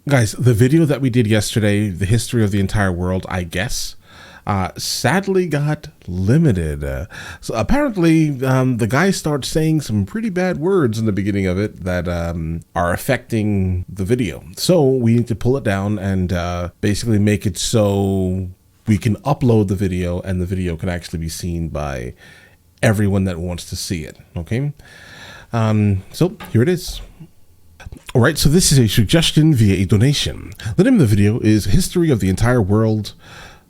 Guys, the video that we did yesterday, the history of the entire world, I guess, sadly got limited. So apparently, the guy starts saying some pretty bad words in the beginning of it that are affecting the video. So we need to pull it down and basically make it so we can upload the video and the video can actually be seen by everyone that wants to see it. Okay? So here it is. All right, so this is a suggestion via a donation. The name of the video is History of the Entire World,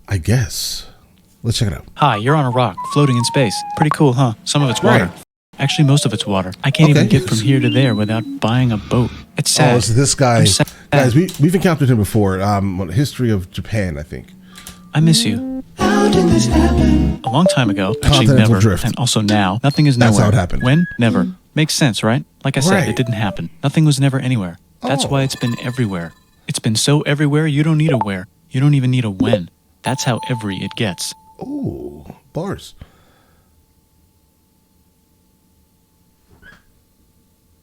I guess. Let's check it out. Hi, you're on a rock, floating in space. Pretty cool, huh? Some of it's water. Right. Actually, most of it's water. I can't even get from here to there without buying a boat. It's sad. Oh, it's this guy. Guys, we've encountered him before. History of Japan, I think. I miss you. How did this happen? A long time ago. Actually, never. Drift. And also now. Nothing is nowhere. That's how it happened. When? Never. Makes sense, right? Like I said, it didn't happen. Nothing was never anywhere. That's why it's been everywhere. It's been so everywhere, you don't need a where. You don't even need a when. That's how every it gets. Oh, bars.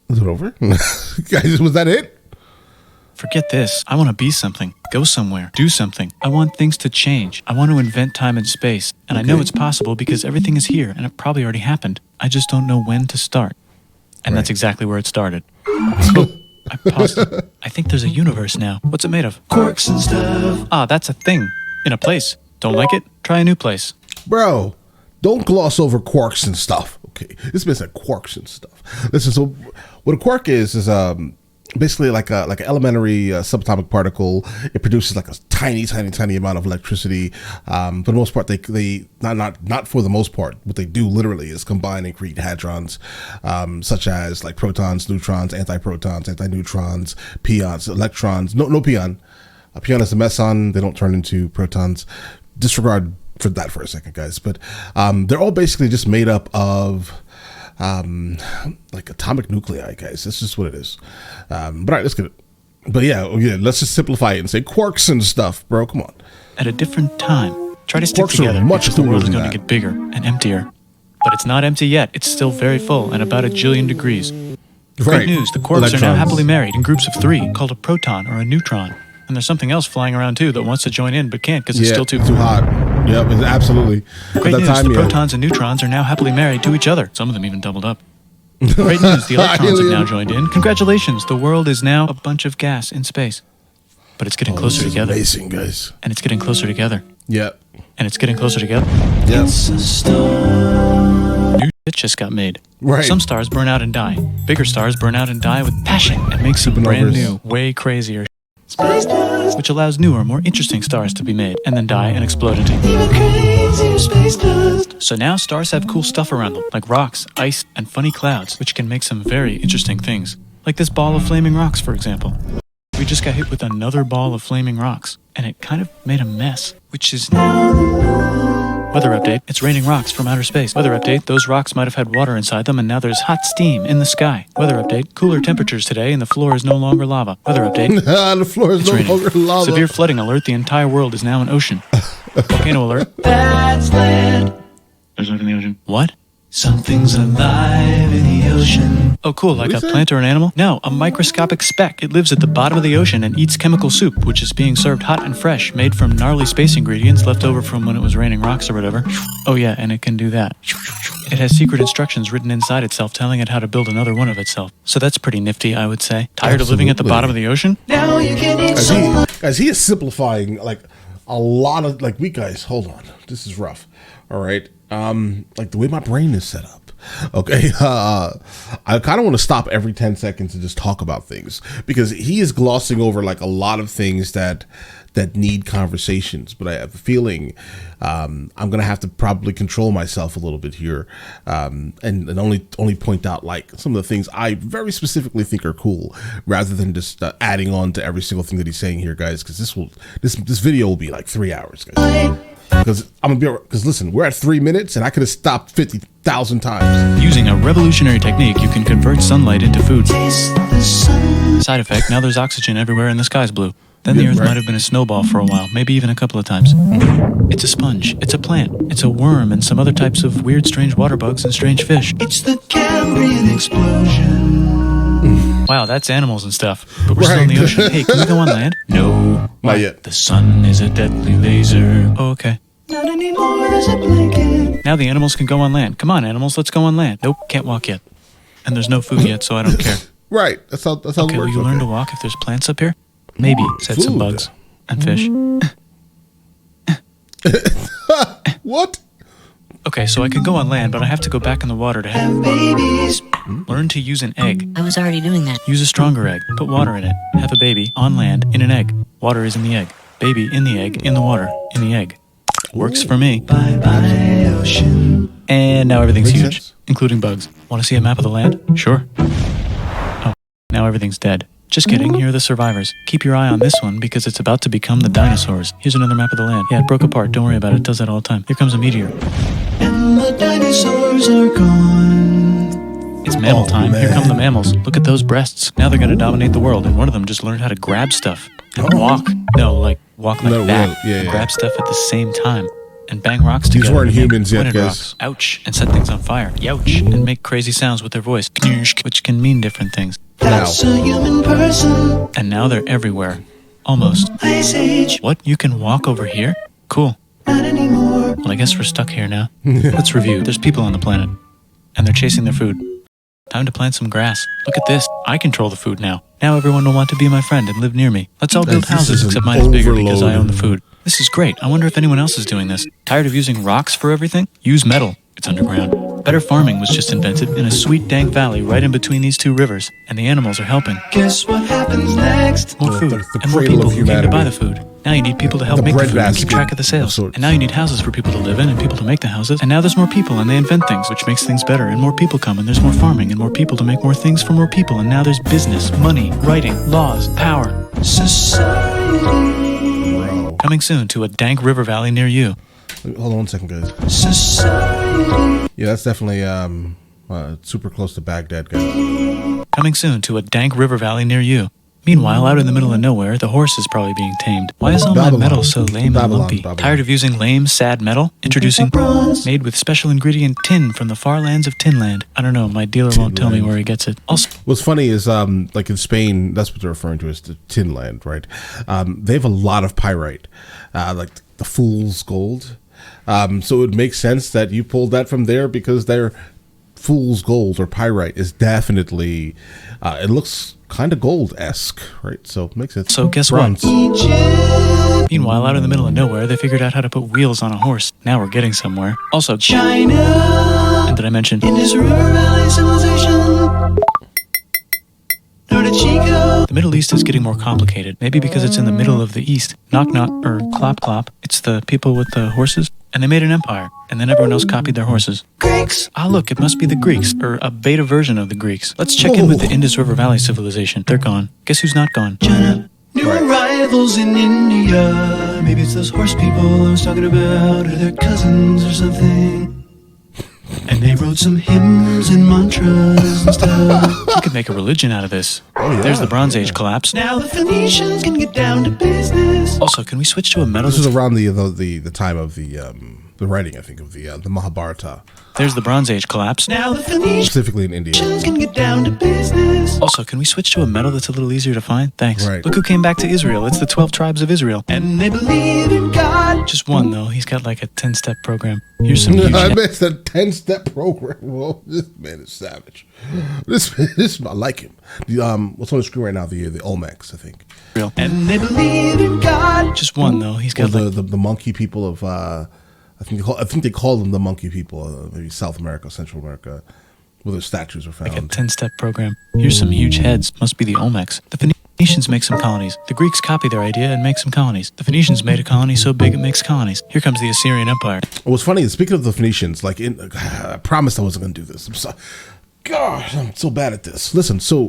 Is it over? Guys, was that it? Forget this. I want to be something. Go somewhere. Do something. I want things to change. I want to invent time and space. And I know it's possible because everything is here and it probably already happened. I just don't know when to start. And that's exactly where it started. I paused it. I think there's a universe now. What's it made of? Quarks and stuff. Ah, that's a thing. In a place. Don't like it? Try a new place. Bro, don't gloss over quarks and stuff. Okay, this man said quarks and stuff. Listen, so what a quark is basically like an elementary subatomic particle. It produces like a tiny amount of electricity. For the most part, they not for the most part. What they do literally is combine and create hadrons, such as like protons, neutrons, antiprotons, antineutrons, pions, electrons. No peon. A peon is a meson. They don't turn into protons. Disregard for that for a second, guys. But they're all basically just made up of like atomic nuclei, guys. That's just what it is. But all right, let's get it. But yeah, let's just simplify it and say quarks and stuff, bro. Come on. At a different time, try to stick Quarks together much because the world is cooler going than to get bigger and emptier. But it's not empty yet. It's still very full and about 1 jillion degrees. Great news, the quarks are now happily married in groups of 3 called a proton or a neutron. And there's something else flying around too that wants to join in but can't because it's still too hot. Yep, absolutely. Great news, the protons and neutrons are now happily married to each other. Some of them even doubled up. Great news, the electrons have now joined in. Congratulations, the world is now a bunch of gas in space. But it's getting closer together. Amazing, guys. And it's getting closer together. Yep. And it's getting closer together. Yep. It's a star. New shit just got made. Right. Some stars burn out and die. Bigger stars burn out and die with passion and make some brand new, way crazier space dust, which allows newer, more interesting stars to be made and then die and explode into even crazier space dust. So now stars have cool stuff around them, like rocks, ice, and funny clouds, which can make some very interesting things. Like this ball of flaming rocks, for example. We just got hit with another ball of flaming rocks, and it kind of made a mess, which is now... Weather update, it's raining rocks from outer space. Weather update, those rocks might have had water inside them and now there's hot steam in the sky. Weather update, cooler temperatures today and the floor is no longer lava. Weather update, the floor is no longer lava. Severe flooding alert, the entire world is now an ocean. Volcano alert, that's land. There's nothing in the ocean. What? Something's alive in the ocean. Oh cool, like a plant or an animal? No, a microscopic speck. It lives at the bottom of the ocean and eats chemical soup, which is being served hot and fresh, made from gnarly space ingredients left over from when it was raining rocks or whatever. Oh yeah, and it can do that. It has secret instructions written inside itself telling it how to build another one of itself. So that's pretty nifty, I would say. Tired of living at the bottom of the ocean? Now you can eat some. Guys, he is simplifying like a lot of guys, hold on. This is rough. All right. Like the way my brain is set up. Okay. I kind of want to stop every 10 seconds and just talk about things because he is glossing over like a lot of things that need conversations, but I have a feeling I'm gonna have to probably control myself a little bit here, and only point out like some of the things I very specifically think are cool, rather than just adding on to every single thing that he's saying here, guys. Because this video will be like 3 hours, guys. Because listen, we're at 3 minutes and I could have stopped 50,000 times. Using a revolutionary technique, you can convert sunlight into food. Side effect, now there's oxygen everywhere and the sky's blue. Then the earth might have been a snowball for a while, maybe even a couple of times. It's a sponge, it's a plant, it's a worm and some other types of weird strange water bugs and strange fish. It's the Cambrian explosion. Wow, that's animals and stuff. But we're still in the Right. ocean. Hey, can we go on land? No. Not yet. The sun is a deadly laser. Oh, okay. Not anymore, there's a blanket. Now the animals can go on land. Come on, animals, let's go on land. Nope, can't walk yet. And there's no food yet, so I don't care. Right. That's how Okay, it will works. you learn to walk if there's plants up here? Maybe, said some Food. bugs. And fish. What? Okay, so I can go on land, but I have to go back in the water to have babies. Learn to use an egg. I was already doing that. Use a stronger egg. Put water in it. Have a baby on land in an egg. Water is in the egg. Baby in the egg, in the water, in the egg. Works for me. Bye bye ocean. And now everything's Makes huge, sense. including bugs. Want to see a map of the land? Sure. Oh, now everything's dead. Just kidding, here are the survivors. Keep your eye on this one because it's about to become the dinosaurs. Here's another map of the land. Yeah, it broke apart. Don't worry about it. It does that all the time. Here comes a meteor. And the dinosaurs are gone. It's mammal time. Here come the mammals. Look at those breasts. Now they're going to dominate the world, and one of them just learned how to grab stuff. And walk. No, like walk like No, that. well, yeah, and yeah. grab stuff at the same time. And bang rocks These together. weren't and make humans yet, pointed guys. rocks. Ouch. And set things on fire. Youch. And make crazy sounds with their voice. Knirsch, which can mean different things. That's a human person. And now they're everywhere. Almost. Ice Age. What? You can walk over here? Cool. Not anymore. Well, I guess we're stuck here now. Let's review. There's people on the planet. And they're chasing their food. Time to plant some grass. Look at this. I control the food now. Now everyone will want to be my friend and live near me. Let's all build This houses, is an except mine is bigger because I overload. own the food. This is great. I wonder if anyone else is doing this. Tired of using rocks for everything? Use metal. It's underground. Better farming was just invented in a sweet dank valley right in between these two rivers, and the animals are helping. Guess what happens next? More food, The and more cradle people of who came to buy humanity. the food. Now you need people to help The make the food and breadbasket keep track of the of sales. sorts. And now you need houses for people to live in and people to make the houses. And now there's more people and they invent things, which makes things better. And more people come and there's more farming and more people to make more things for more people. And now there's business, money, writing, laws, power. Society. Bro. Coming soon to a dank river valley near you. Hold on 1 second, guys. Society. Yeah, that's definitely super close to Baghdad, guys. Coming soon to a dank river valley near you. Meanwhile, out in the middle of nowhere, the horse is probably being tamed. Why is all my Babylon. metal so lame and Babylon, lumpy? Babylon. Tired of using lame, sad metal? Introducing bronze, made with special ingredient tin from the far lands of Tinland. I don't know, my dealer won't tell me where he gets it. Also, What's funny is, like in Spain, that's what they're referring to as the tin land, right? They have a lot of pyrite, like the fool's gold. So it would make sense that you pulled that from there because their fool's gold or pyrite is definitely, it looks kind of gold-esque, right? So it makes sense. So guess Bronze. what? Meanwhile, out in the middle of nowhere, they figured out how to put wheels on a horse. Now we're getting somewhere. Also, China. And did I mention Indus River Valley Civilization? The Middle East is getting more complicated. Maybe because it's in the middle of the East. Knock knock, or clop clop. It's the people with the horses. And they made an empire. And then everyone else copied their horses. Greeks! Ah, look, it must be the Greeks. Or a beta version of the Greeks. Let's check in with the Indus River Valley Civilization. They're gone. Guess who's not gone? China. New arrivals in India. Maybe it's those horse people I was talking about. Or their cousins or something. And they wrote some hymns and mantras and stuff. You could make a religion out of this. Oh, yeah. There's the Bronze Age collapse. Now the Phoenicians can get down to business. Also, can we switch to a metal? This is around the time of the writing, I think, of the Mahabharata, There's the Bronze Age collapse. Now the Phoenicians specifically in India. can get down to business. Also, can we switch to a metal that's a little easier to find? Thanks. Right. Look who came back to Israel. It's the 12 tribes of Israel. And they believe in God. Just one, though. He's got like a 10-step program. Here's some huge... I missed a 10-step program. Whoa, this man is savage. This I like him. The what's on the screen right now? The Olmecs, I think. And they believe in God. Just one, though. He's Or got like... the monkey people of I think they call them the monkey people, maybe South America, Central America, where their statues are found. Like a 10-step program. Here's some huge heads. Must be the Olmecs. The Phoenicians make some colonies. The Greeks copy their idea and make some colonies. The Phoenicians made a colony so big it makes colonies. Here comes the Assyrian Empire. What's funny is, speaking of the Phoenicians, I promised I wasn't going to do this. I'm sorry. God, I'm so bad at this. Listen, so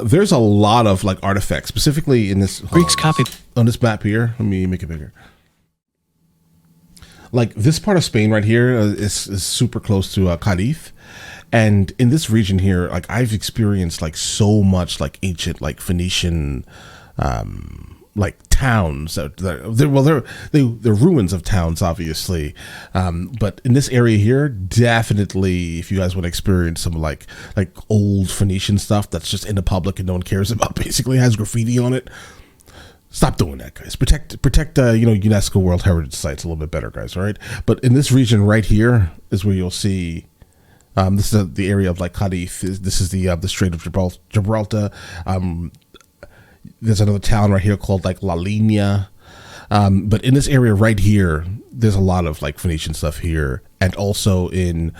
there's a lot of like artifacts, specifically in this Greeks copied on this map here. Let me make it bigger. Like this part of Spain right here is super close to Cadiz, and in this region here, like I've experienced like so much like ancient like Phoenician like towns they're ruins of towns, obviously, but in this area here, definitely, if you guys want to experience some like old Phoenician stuff that's just in the public and no one cares about, basically has graffiti on it, stop doing that, guys. Protect UNESCO World Heritage sites a little bit better, guys. All right, but in this region right here is where you'll see. This is the area of like Cadiz. This is the Strait of Gibraltar. There's another town right here called like La Línea. But in this area right here, there's a lot of like Phoenician stuff here, and also in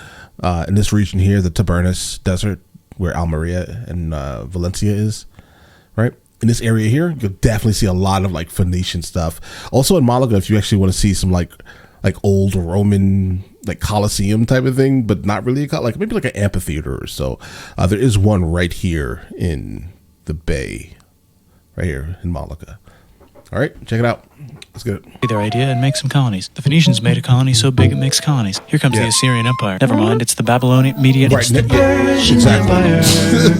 this region here, the Tabernas Desert, where Almeria and Valencia is, right? In this area here, you'll definitely see a lot of like Phoenician stuff. Also in Malaga, if you actually want to see some like old Roman like Colosseum type of thing, but not really like maybe like an amphitheater or so. There is one right here in the bay. Right here in Malaga. All right, check it out. Let's get it. Their idea and make some colonies. The Phoenicians made a colony so big it makes colonies. Here comes the Assyrian Empire. Never mind, it's the Babylonian Median. Right, it's the Persian Empire.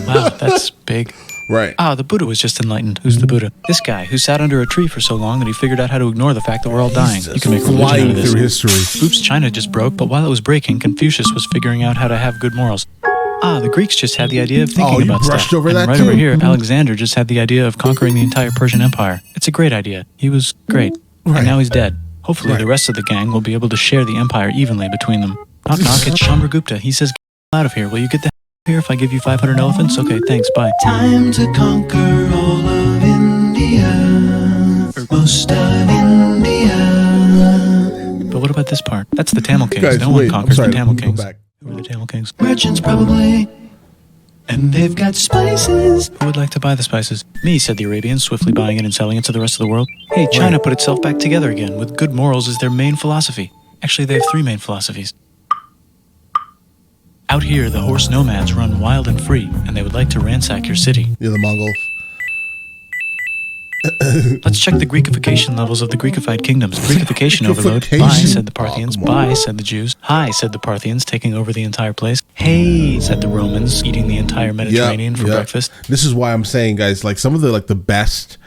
Wow, that's big. Right. Ah, the Buddha was just enlightened. Who's the Buddha? This guy who sat under a tree for so long that he figured out how to ignore the fact that we're all dying. You can make religion out of this. Through history. Oops, China just broke, but while it was breaking, Confucius was figuring out how to have good morals. Ah, the Greeks just had the idea of thinking about stuff. Over and that right too? over here, Alexander just had the idea of conquering the entire Persian Empire. It's a great idea. He was great. Right. And now he's dead. Hopefully the rest of the gang will be able to share the empire evenly between them. Knock knock, it's Chandragupta. He says, get out of here. Will you get the here if I give you 500 elephants? Okay, thanks, bye. Time to conquer all of India, most of India. But what about this part? That's the Tamil Kings. Guys, no one wait, conquers I'm sorry, the Tamil let me go Kings. back. Who are the Tamil Kings? Merchants probably, and they've got spices. Who would like to buy the spices? Me, said the Arabians, swiftly buying it and selling it to the rest of the world. Hey, China put itself back together again, with good morals as their main philosophy. Actually, they have 3 main philosophies. Out here, the horse nomads run wild and free, and they would like to ransack your city. Yeah, the Mongols. Let's check the Greekification levels of the Greekified kingdoms. Greekification overload. Greekification? Bye, said the Parthians. Oh, come on. Bye, said the Jews. Hi, said the Parthians, taking over the entire place. Hey, said the Romans, eating the entire Mediterranean for breakfast. This is why I'm saying, guys, like some of the best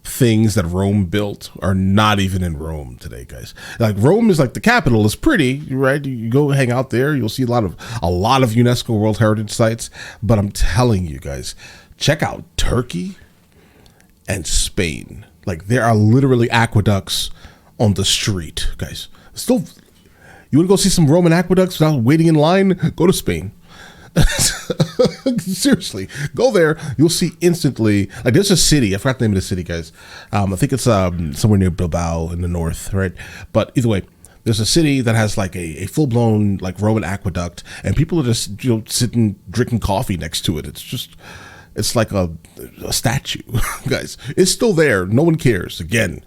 things that Rome built are not even in Rome today, guys. Like Rome is like the capital, is pretty, right? You go hang out there, you'll see a lot of UNESCO World Heritage sites. But I'm telling you guys, check out Turkey and Spain. Like there are literally aqueducts on the street, guys. Still, you want to go see some Roman aqueducts without waiting in line? Go to Spain. Seriously, go there. You'll see instantly. Like there's a city. I forgot the name of the city, guys. I think it's somewhere near Bilbao in the north, right? But either way, there's a city that has like a full blown like Roman aqueduct, and people are just sitting drinking coffee next to it. It's like a statue, guys. It's still there. No one cares. Again,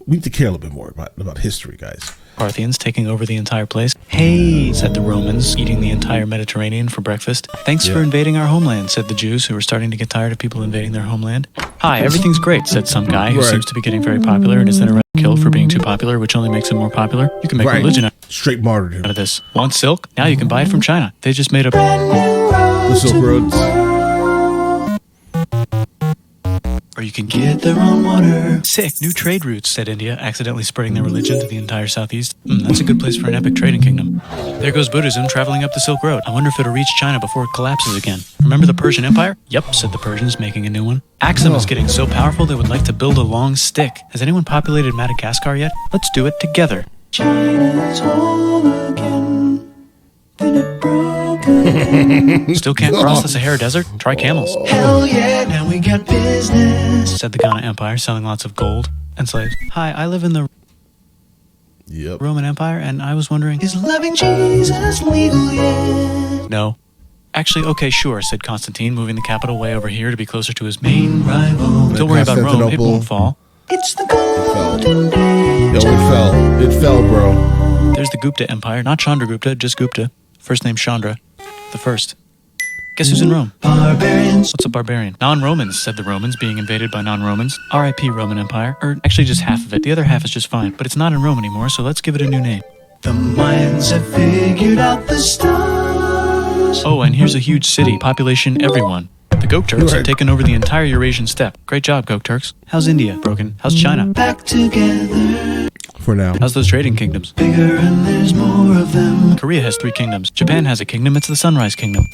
we need to care a little bit more about history, guys. Parthians taking over the entire place. Hey, said the Romans, eating the entire Mediterranean for breakfast. Thanks for invading our homeland, said the Jews, who were starting to get tired of people invading their homeland. Hi, everything's great, said some guy who seems to be getting very popular and is then killed for being too popular, which only makes him more popular. You can make religion out Straight martyrdom. of this. Want silk? Now you can buy it from China. They just made a The Silk Roads. or you can get their own water. Sick, new trade routes, said India, accidentally spreading their religion to the entire southeast. That's a good place for an epic trading kingdom. There goes Buddhism traveling up the Silk Road. I wonder if it'll reach China before it collapses again. Remember the Persian Empire? Yep, said the Persians, making a new one. Axum is getting so powerful they would like to build a long stick. Has anyone populated Madagascar yet? Let's do it together. China's home again, then it broke again. Still can't cross the Sahara Desert? Try camels. Hell yeah, now we got business. Said the Ghana Empire, selling lots of gold and slaves. Hi, I live in the Roman Empire, and I was wondering... Is loving Jesus legal yet? No. Actually, okay, sure, said Constantine, moving the capital way over here to be closer to his main rival. Don't worry about Rome, it won't fall. It's the golden age. Yo, it fell, bro. There's the Gupta Empire, not Chandragupta, just Gupta. First name Chandra, the first. Guess who's in Rome? Barbarians. What's a barbarian? Non-Romans, said the Romans, being invaded by non-Romans. R.I.P. Roman Empire. Or actually just half of it. The other half is just fine. But it's not in Rome anymore, so let's give it a new name. The Mayans have figured out the stars. Oh, and here's a huge city. Population, everyone. The Gok Turks Right. have taken over the entire Eurasian steppe. Great job, Gok Turks. How's India? Broken. How's China? Back together, For now. How's those trading kingdoms? bigger and there's more of them. Korea has 3 kingdoms. Japan has a kingdom. It's the Sunrise Kingdom.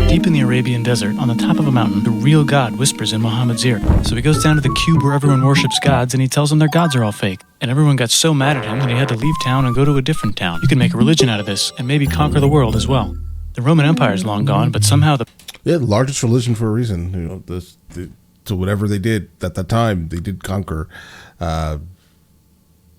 Deep in the Arabian desert, on the top of a mountain, the real God whispers in Muhammad's ear. So he goes down to the cube where everyone worships gods, and he tells them their gods are all fake. And everyone got so mad at him that he had to leave town and go to a different town. You can make a religion out of this, and maybe conquer the world as well. The Roman Empire is long gone, but somehow the Yeah, the largest religion for a reason. So whatever they did at that time, they did conquer.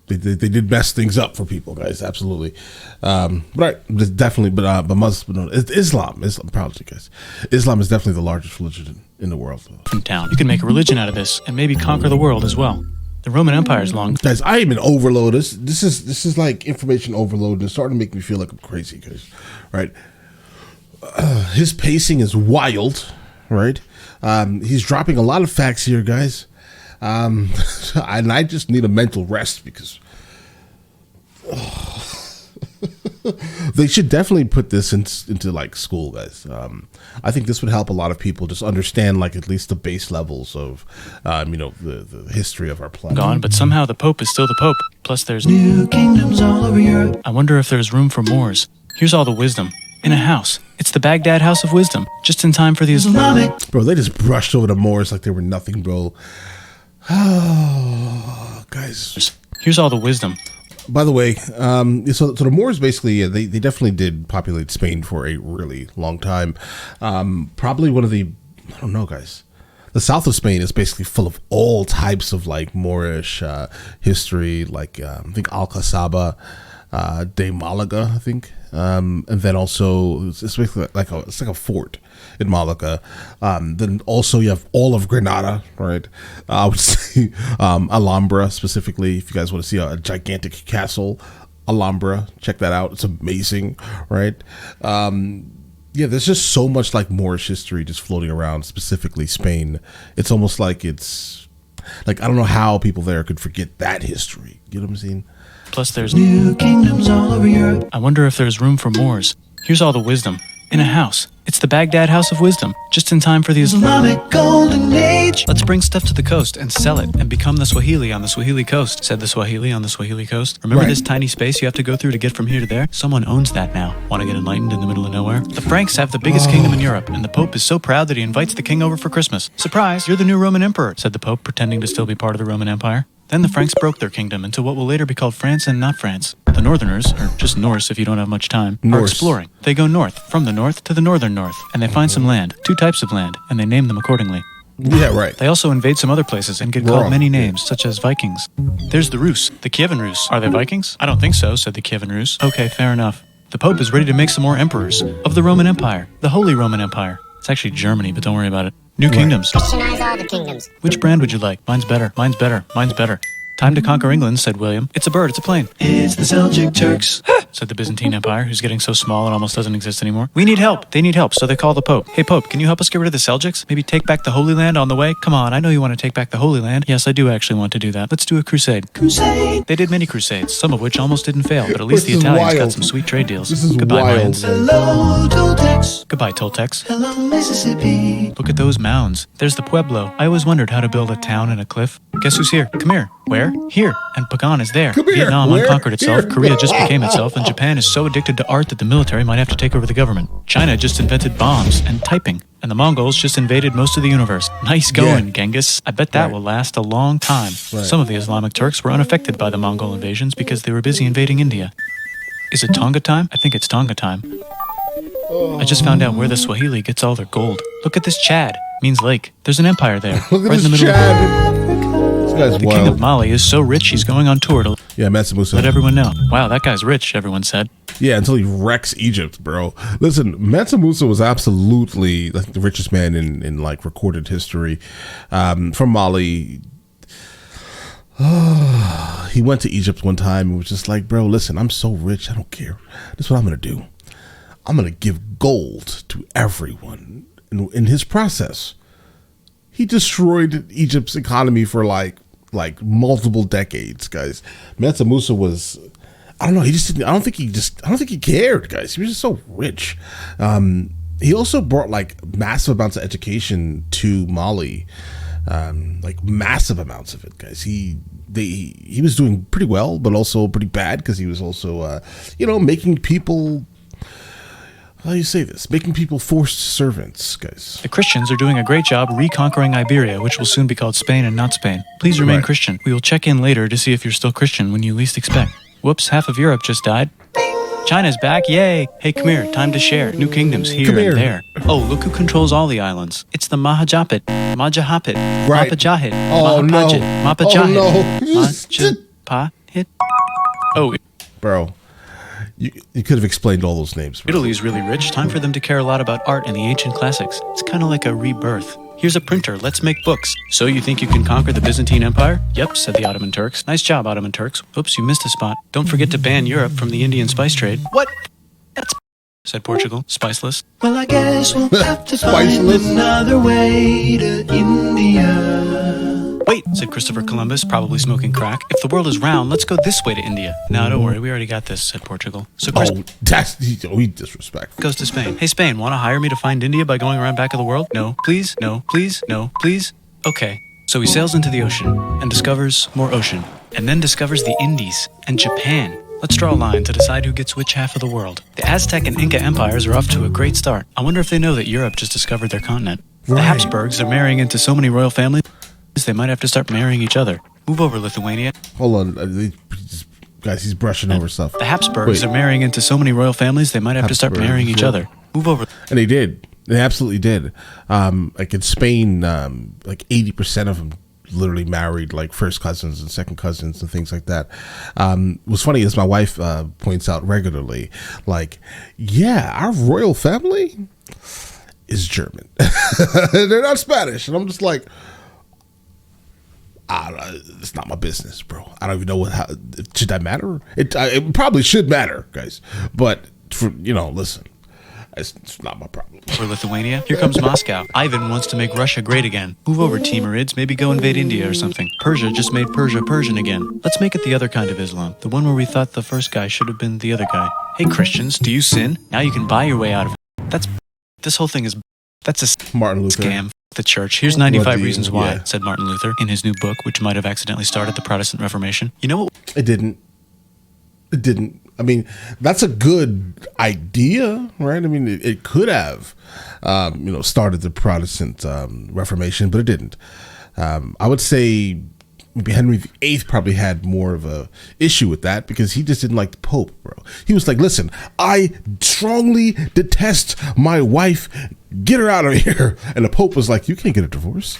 They did mess things up for people, guys. Absolutely, right? Definitely, but Muslim, Islam. Apologies, guys. Islam is definitely the largest religion in the world. different town. You can make a religion out of this, and maybe conquer the world as well. The Roman Empire is long. Guys, I am in overload. This is like information overload, and it's starting to make me feel like I'm crazy, guys. Right? His pacing is wild. Right? He's dropping a lot of facts here, guys. And I just need a mental rest because they should definitely put this into like school, guys. I think this would help a lot of people just understand like at least the base levels of, the history of our planet. Gone, but somehow the Pope is still the Pope. Plus there's New kingdoms all over Europe. I wonder if there's room for Moors. Here's all the wisdom. In a house. It's the Baghdad House of Wisdom. Just in time for the Islamic. Bro, they just brushed over the Moors like they were nothing, bro. Oh, guys. Here's all the wisdom. By the way, so the Moors basically, they definitely did populate Spain for a really long time. Probably one of the, I don't know, guys. The south of Spain is basically full of all types of like Moorish history, like I think Alcazaba, de Malaga, I think. And then also it's basically like a fort in Malaga. Then also you have all of Granada, right? I would say Alhambra specifically. If you guys want to see a gigantic castle, Alhambra, check that out. It's amazing, right? Yeah, there's just so much like Moorish history just floating around, specifically Spain. It's almost like it's like I don't know how people there could forget that history. You know what I'm saying? Plus there's New kingdoms all over Europe. I wonder if there's room for Moors. Here's all the wisdom. In a house. It's the Baghdad House of Wisdom. Just in time for the Islamic golden age. Let's bring stuff to the coast and sell it and become the Swahili on the Swahili coast, said the Swahili on the Swahili coast. Remember Right. this tiny space you have to go through to get from here to there? Someone owns that now. Want to get enlightened in the middle of nowhere? The Franks have the biggest kingdom in Europe, and the Pope is so proud that he invites the king over for Christmas. Surprise, you're the new Roman emperor, said the Pope, pretending to still be part of the Roman Empire. Then the Franks broke their kingdom into what will later be called France and not France. The Northerners, or just Norse if you don't have much time, are Norse. exploring. They go north, from the north to the northern north, and they find some land, 2 types of land, and they name them accordingly. Yeah, right. They also invade some other places and get Wrong. called many names, such as Vikings. There's the Rus, the Kievan Rus. Are they Vikings? I don't think so, said the Kievan Rus. Okay, fair enough. The Pope is ready to make some more emperors of the Roman Empire, the Holy Roman Empire. It's actually Germany, but don't worry about it. New kingdoms. Christianize all the kingdoms. Which brand would you like? Mine's better, mine's better, mine's better. Time to conquer England, said William. It's a bird, it's a plane, It's the Seljuk Turks. said the Byzantine Empire, who's getting so small it almost doesn't exist anymore. We need help. They need help, so they call the Pope. Hey, Pope, can you help us get rid of the Seljuks? Maybe take back the Holy Land on the way? Come on, I know you want to take back the Holy Land. Yes, I do actually want to do that. Let's do a crusade. Crusade. They did many crusades, some of which almost didn't fail, but at least This the is Italians got wild. some sweet trade deals. This is Goodbye, wild. Mayans. Hello, Toltecs. Goodbye, Toltecs. Hello, Mississippi. Look at those mounds. There's the Pueblo. I always wondered how to build a town in a cliff. Guess who's here? Come here. Where? Here. And Pagan is there. Come here. Vietnam Where? unconquered itself. Here. Korea just became itself. And Japan is so addicted to art that the military might have to take over the government. China just invented bombs and typing. And the Mongols just invaded most of the universe. Nice going, Yeah. Genghis. I bet that Right. will last a long time. Right. Some of the Islamic Turks were unaffected by the Mongol invasions because they were busy invading India. Is it Tonga time? I think it's Tonga time. I just found out where the Swahili gets all their gold. Look at this Chad. Means lake. There's an empire there. Look at right in the this middle of Chad. This guy's the king of wild. Mali is so rich he's going on tour to Yeah, Mansa Musa. let everyone know. Wow, that guy's rich, everyone said. Yeah, until he wrecks Egypt, bro. Listen, Mansa Musa was absolutely like the richest man in like recorded history. From Mali. He went to Egypt one time and was just like, bro, listen, I'm so rich, I don't care. This is what I'm gonna do. I'm gonna give gold to everyone. In his process, he destroyed Egypt's economy for like multiple decades, guys. Mansa Musa I don't know. He just didn't. I don't think he cared, guys. He was just so rich. he also brought like massive amounts of education to Mali, like massive amounts of it, guys. He was doing pretty well, but also pretty bad because he was also, making people. How do you say this? Making people forced servants, guys. The Christians are doing a great job reconquering Iberia, which will soon be called Spain and not Spain. Please remain Right. Christian. We will check in later to see if you're still Christian when you least expect. Whoops, half of Europe just died. China's back, yay! Hey, come here, time to share. New kingdoms here Come and here. there. Oh, look who controls all the islands. It's the Mahajapit, Majahapit, Right. Mapajahit, Oh, no. Mahapajit, Oh, Mapajahit, no. Majapahit. Oh, Bro, you could have explained all those names, bro. Italy's really rich. Time for them to care a lot about art and the ancient classics. It's kind of like a rebirth. Here's a printer. Let's make books. So you think you can conquer the Byzantine Empire? Yep, said the Ottoman Turks. Nice job, Ottoman Turks. Oops, you missed a spot. Don't forget to ban Europe from the Indian spice trade. What? That's said Portugal, spiceless. Well, I guess we'll have to Spiceless. find another way to India. Wait, said Christopher Columbus, probably smoking crack. If the world is round, let's go this way to India. No, don't worry, we already got this, said Portugal. So Chris Oh, that's he disrespectful. goes to Spain. Hey, Spain, want to hire me to find India by going around back of the world? No, please, no, please, no, please. Okay. So he sails into the ocean and discovers more ocean, and then discovers the Indies and Japan. Let's draw a line to decide who gets which half of the world. The Aztec and Inca empires are off to a great start. I wonder if they know that Europe just discovered their continent. The Right. Habsburgs are marrying into so many royal families, they might have to start marrying each other. Move over, Lithuania. Hold on, guys. He's brushing over stuff. The Habsburgs Wait. are marrying into so many royal families, they might have to start Habsburgs, marrying each yeah. other. Move over. And they did. They absolutely did. Like in Spain, like 80% of them literally married like first cousins and second cousins and things like that. What's funny is my wife points out regularly, like, yeah, our royal family is German. They're not Spanish. And I'm just like, it's not my business, bro. I don't even know should that matter? It probably should matter, guys. But listen, it's not my problem. For Lithuania, here comes Moscow. Ivan wants to make Russia great again. Move over, Timurids. Maybe go invade India or something. Persia just made Persia Persian again. Let's make it the other kind of Islam. The one where we thought the first guy should have been the other guy. Hey, Christians, do you sin? Now you can buy your way out of it. This whole thing is... That's a Martin Luther. scam. The church. Here's 95 What do you- reasons why, yeah. said Martin Luther in his new book, which might have accidentally started the Protestant Reformation. You know what? It didn't. I mean, that's a good idea, right? I mean, it could have, started the Protestant Reformation, but it didn't. I would say maybe Henry VIII probably had more of a issue with that because he just didn't like the Pope, bro. He was like, listen, I strongly detest my wife. Get her out of here. And the Pope was like, you can't get a divorce.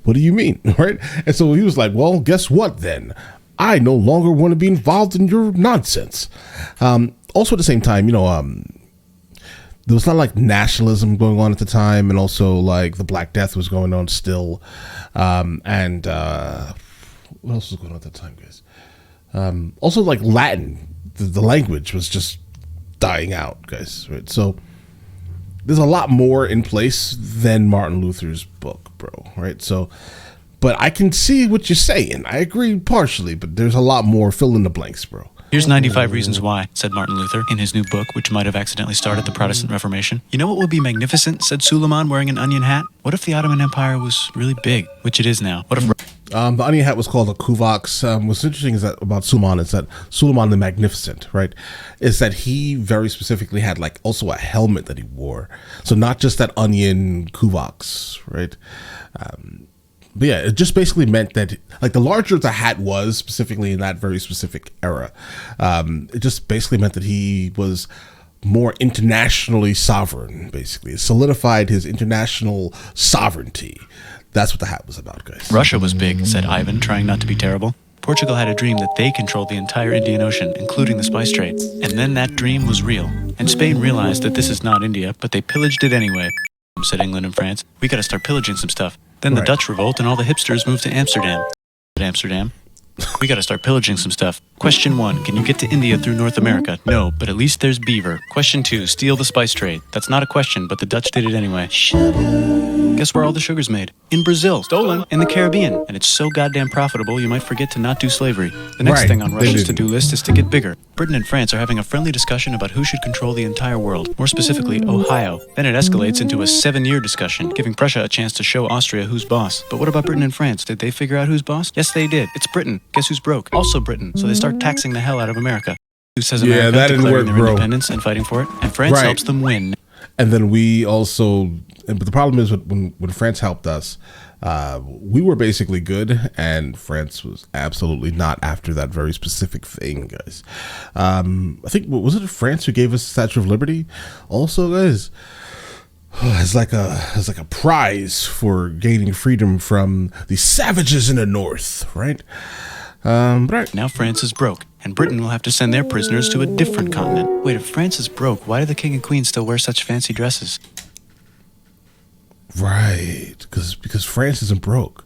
What do you mean? Right? And so he was like, well, guess what then? I no longer want to be involved in your nonsense. Also at the same time, there was not like nationalism going on at the time, and also like the Black Death was going on still. And what else was going on at that time, guys? Also like Latin, the language was just dying out, guys. Right? So there's a lot more in place than Martin Luther's book, bro. Right? So, but I can see what you're saying. I agree partially, but there's a lot more. Fill in the blanks, bro. Here's 95 reasons why, said Martin Luther in his new book, which might have accidentally started the Protestant Reformation. You know what would be magnificent, said Suleiman wearing an onion hat? What if the Ottoman Empire was really big, which it is now? What if... The onion hat was called a kuvaks. What's interesting is that about Suleiman is that Suleiman the Magnificent, right, is that he very specifically had like also a helmet that he wore. So not just that onion kuvaks, right? But yeah, it just basically meant that like the larger the hat was specifically in that very specific era, it just basically meant that he was more internationally sovereign, basically. It solidified his international sovereignty. That's what the hat was about, guys. Russia was big, said Ivan, trying not to be terrible. Portugal had a dream that they controlled the entire Indian Ocean, including the spice trade. And then that dream was real. And Spain realized that this is not India, but they pillaged it anyway, said England and France. We gotta start pillaging some stuff. Then the Right. Dutch revolt and all the hipsters moved to Amsterdam. Amsterdam. We gotta start pillaging some stuff. Question 1, can you get to India through North America? No, but at least there's beaver. Question 2, steal the spice trade. That's not a question, but the Dutch did it anyway. Sugar Guess where all the sugar's made? In Brazil. Stolen. In the Caribbean. And it's so goddamn profitable, you might forget to not do slavery. The next thing on Russia's to-do list is to get bigger. Britain and France are having a friendly discussion about who should control the entire world, more specifically, Ohio. Then it escalates into a 7-year discussion, giving Prussia a chance to show Austria who's boss. But what about Britain and France? Did they figure out who's boss? Yes, they did. It's Britain. Guess who's broke? Also Britain. So they start taxing the hell out of America. Who says America that didn't declaring work, their bro. independence and fighting for it? And France helps them win. And then we also, but the problem is when France helped us, we were basically good, and France was absolutely not after that very specific thing, guys. I think, was it France who gave us the Statue of Liberty? Also, guys, it's like a prize for gaining freedom from the savages in the north, right? Right. Now France is broke, and Britain will have to send their prisoners to a different continent. Wait, if France is broke, why do the king and queen still wear such fancy dresses? Right, because France isn't broke.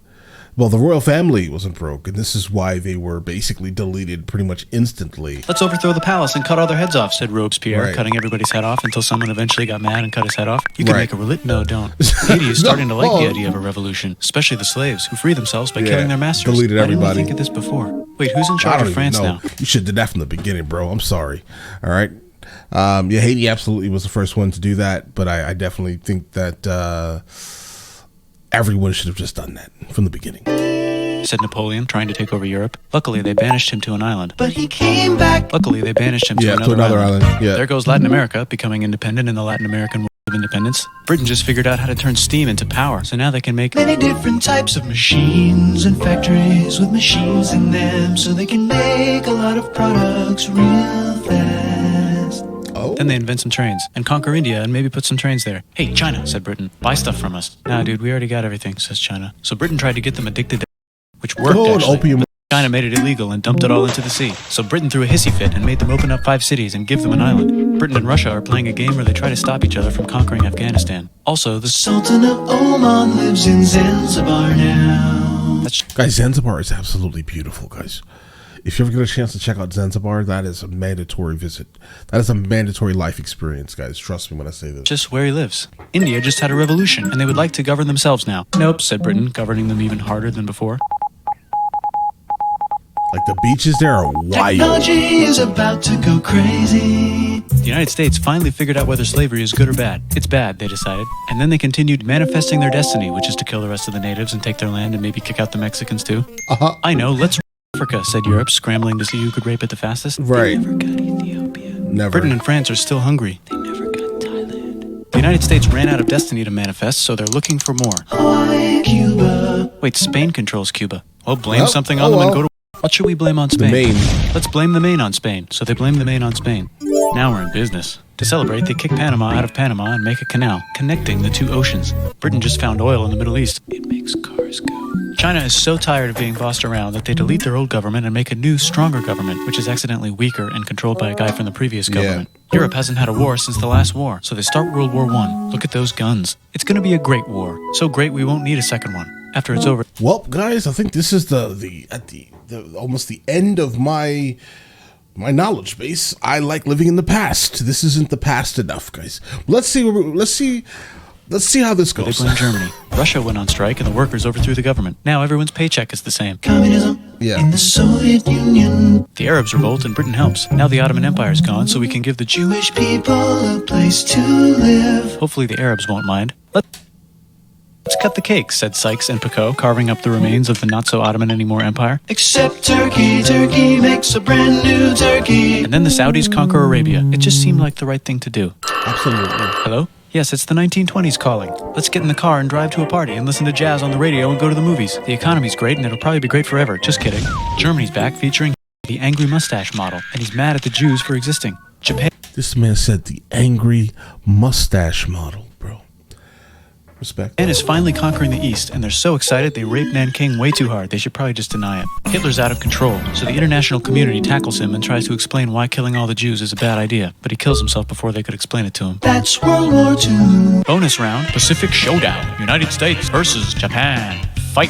Well, the royal family wasn't broke, and this is why they were basically deleted pretty much instantly. Let's overthrow the palace and cut all their heads off, said Robespierre, Right. cutting everybody's head off until someone eventually got mad and cut his head off. You can Right. make a religion. No, don't. Haiti is starting to like the idea of a revolution, especially the slaves, who free themselves by killing their masters. Deleted Why didn't we everybody. think of this before? Wait, who's in I charge don't of France even know. now? You should have did that from the beginning, bro. I'm sorry. All right. Haiti absolutely was the first one to do that, but I definitely think that everyone should have just done that from the beginning. Said Napoleon, trying to take over Europe. Luckily, they banished him to an island. But he came back. Luckily, they banished him to another island. Yeah. There goes Latin America, becoming independent in the Latin American War of Independence. Britain just figured out how to turn steam into power, so now they can make Many different types of machines and factories with machines in them, so they can make a lot of products real fast. Oh. Then they invent some trains and conquer India and maybe put some trains there. Hey, China, said Britain, buy stuff from us. Nah, dude, we already got everything, says China. So Britain tried to get them addicted to which worked, Oh, and actually. opium. But China made it illegal and dumped it all into the sea. So Britain threw a hissy fit and made them open up 5 cities and give them an island. Britain and Russia are playing a game where they try to stop each other from conquering Afghanistan. Also, the Sultan of Oman lives in Zanzibar now. Guys, Zanzibar is absolutely beautiful, guys. If you ever get a chance to check out Zanzibar, that is a mandatory visit. That is a mandatory life experience, guys. Trust me when I say this. just where he lives. India just had a revolution, and they would like to govern themselves now. Nope, said Britain, governing them even harder than before. Like, the beaches there are wild. Technology is about to go crazy. The United States finally figured out whether slavery is good or bad. It's bad, they decided. And then they continued manifesting their destiny, which is to kill the rest of the natives and take their land and maybe kick out the Mexicans too. I know, let's Africa, said Europe, scrambling to see who could rape it the fastest. Right. Never got Ethiopia. Never. Britain and France are still hungry. They never got Thailand. The United States ran out of destiny to manifest, so they're looking for more. Hawaii, Cuba. Wait, Spain controls Cuba. Well, blame Well, something on them and go to... What should we blame on Spain? Maine. Let's blame the Maine on Spain. So they blame the Maine on Spain. Now we're in business. To celebrate, they kick Panama out of Panama and make a canal, connecting the 2 oceans. Britain just found oil in the Middle East. It makes cars go. China is so tired of being bossed around that they delete their old government and make a new, stronger government, which is accidentally weaker and controlled by a guy from the previous government. Europe hasn't had a war since the last war, so they start World War I. Look at those guns. It's going to be a great war. So great we won't need a second one. After it's over, Well, guys, I think this is the almost the end of my knowledge base. I like living in the past. This isn't the past enough, guys. Let's see how this they goes. blame Germany. Russia went on strike and the workers overthrew the government. Now everyone's paycheck is the same. Communism Yeah. in the Soviet Union. The Arabs revolt and Britain helps. Now the Ottoman Empire's gone, so we can give the Jewish people a place to live. Hopefully the Arabs won't mind. Let's cut the cake, said Sykes and Picot, carving up the remains of the not-so-Ottoman anymore empire. Except Turkey. Turkey makes a brand new Turkey. And then the Saudis conquer Arabia. It just seemed like the right thing to do. Absolutely. Hello? Yes, it's the 1920s calling. Let's get in the car and drive to a party and listen to jazz on the radio and go to the movies. The economy's great and it'll probably be great forever. Just kidding. Germany's back featuring the angry mustache model, and he's mad at the Jews for existing. Japan... This man said the angry mustache model, bro. Respect. Japan is finally conquering the East, and they're so excited they rape Nanking way too hard. They should probably just deny it. Hitler's out of control, so the international community tackles him and tries to explain why killing all the Jews is a bad idea, but he kills himself before they could explain it to him. That's World War II. Bonus round, Pacific Showdown. United States versus Japan. Fight.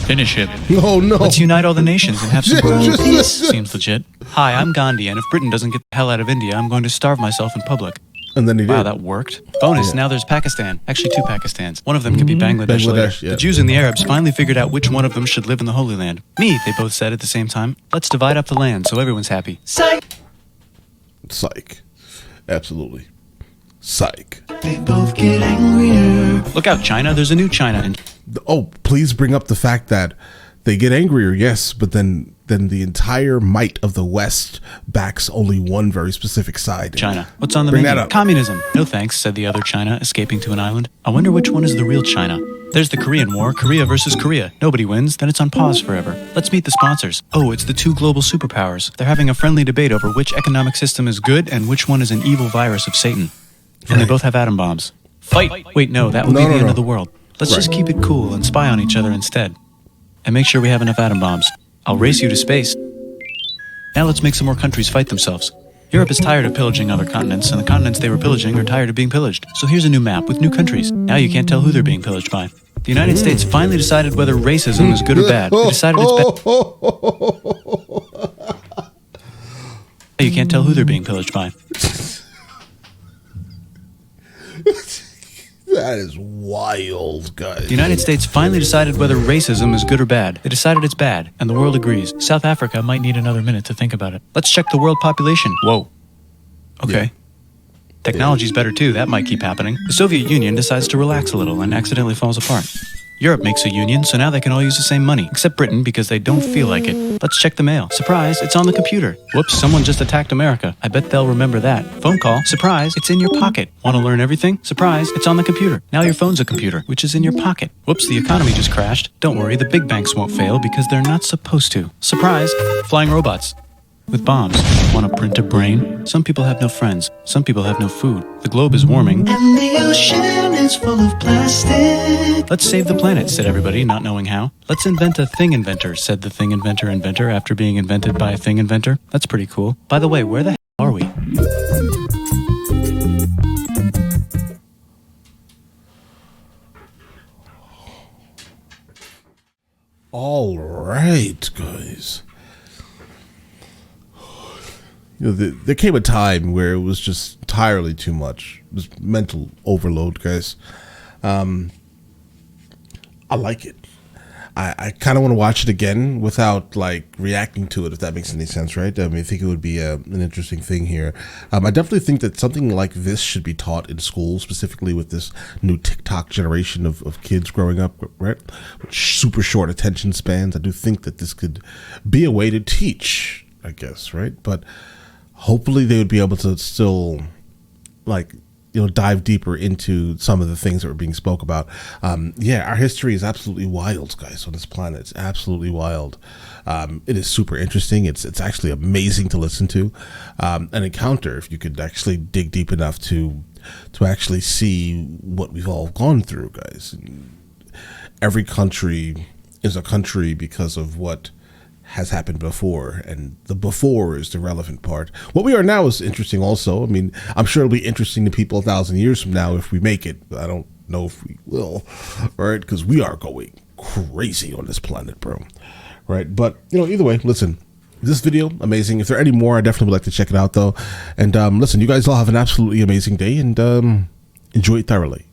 Finish him. Oh no. Let's unite all the nations and have some world Just- peace. Seems legit. Hi, I'm Gandhi, and if Britain doesn't get the hell out of India, I'm going to starve myself in public. And then he did. Wow, that worked. Bonus, now there's Pakistan. Actually, 2 Pakistans. One of them could be Bangladesh later. Bangladesh, yeah. The Jews and the Arabs finally figured out which one of them should live in the Holy Land. Me, they both said at the same time. Let's divide up the land so everyone's happy. Psych! Psych. Absolutely. Psych. They both get angrier. Look out, China. There's a new China. And Oh, please bring up the fact that they get angrier, yes, but then the entire might of the West backs only one very specific side. China. What's on the Bring menu? that up. Communism. No thanks, said the other China, escaping to an island. I wonder which one is the real China. There's the Korean War, Korea versus Korea. Nobody wins, then it's on pause forever. Let's meet the sponsors. Oh, it's the 2 global superpowers. They're having a friendly debate over which economic system is good and which one is an evil virus of Satan. And they both have atom bombs. Fight! Wait, no, that would be the end of the world. Let's just keep it cool and spy on each other instead. And make sure we have enough atom bombs. I'll race you to space. Now let's make some more countries fight themselves. Europe is tired of pillaging other continents, and the continents they were pillaging are tired of being pillaged. So here's a new map with new countries. Now you can't tell who they're being pillaged by. The United States finally decided whether racism is good or bad. They decided it's bad. You can't tell who they're being pillaged by. That is wild, guys. The United States finally decided whether racism is good or bad. They decided it's bad, and the world agrees. South Africa might need another minute to think about it. Let's check the world population. Whoa. Okay. Yeah. Technology's better too, that might keep happening. The Soviet Union decides to relax a little and accidentally falls apart. Europe makes a union, so now they can all use the same money, except Britain because they don't feel like it. Let's check the mail. Surprise, it's on the computer. Whoops, someone just attacked America. I bet they'll remember that. Phone call. Surprise, it's in your pocket. Want to learn everything? Surprise, it's on the computer. Now your phone's a computer, which is in your pocket. Whoops, the economy just crashed. Don't worry, the big banks won't fail because they're not supposed to. Surprise, flying robots. With bombs. Want to print a brain? Some people have no friends. Some people have no food. The globe is warming. And the ocean is full of plastic. Let's save the planet, said everybody, not knowing how. Let's invent a thing inventor, said the thing inventor after being invented by a thing inventor. That's pretty cool. By the way, where the hell are we? All right, guys. You know, there came a time where it was just entirely too much. It was mental overload, guys. I like it. I kind of want to watch it again without like reacting to it, if that makes any sense, right? I mean, I think it would be an interesting thing here. I definitely think that something like this should be taught in school, specifically with this new TikTok generation of kids growing up, right? With super short attention spans. I do think that this could be a way to teach, I guess, right? But hopefully they would be able to still, like, you know, dive deeper into some of the things that were being spoke about. Yeah, our history is absolutely wild, guys, on this planet. It's absolutely wild. It is super interesting. It's actually amazing to listen to. An encounter, if you could actually dig deep enough to actually see what we've all gone through, guys. Every country is a country because of what has happened before, and the before is the relevant part. What we are now is interesting also. I mean, I'm sure it'll be interesting to people 1,000 years from now if we make it. I don't know if we will, right? Because we are going crazy on this planet, bro. Right? But, you know, either way, listen, this video, amazing. If there are any more, I definitely would like to check it out, though. And listen, you guys all have an absolutely amazing day, and enjoy it thoroughly.